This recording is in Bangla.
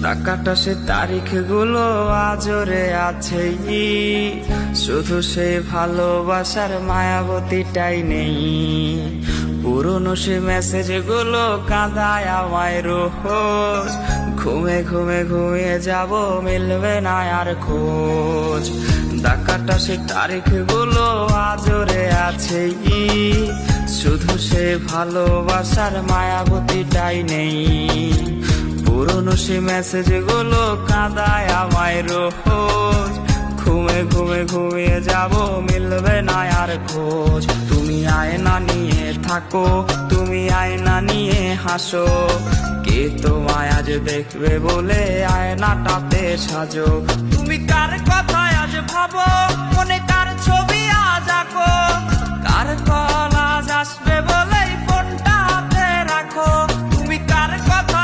দাকাটা সে তারিখ গুলো আজরে আছে, শুধু সে ভালোবাসার মায়াবতীটাই নেই। পুরনো সে মেসেজ গুলো কাঁদায় আমায় রোজ, ঘুমে ঘুমে ঘুমিয়ে যাব মিলবে না আর খোঁজ। দাকাটা সে তারিখ গুলো আজরে আছে, শুধু সে ভালোবাসার মায়াবতীটাই নেই। পুরনো সে মেসেজ গুলো কাঁদায় আমায় রোজ, ঘুমে ঘুমে ঘুমিয়ে যাব মিলবে না আর খোঁজ। তুমি আয়না নিয়ে থাকো, তুমি আয়না নিয়ে হাসো, কে তোমায় আজ দেখবে বলে আয়নাটাতে সাজো। তুমি কার কথায় আজ ভাবো, মনে কার ছবি আজ আঁকো, কার কল আজ আসবে বলেই ফোনটা হাতে রাখো।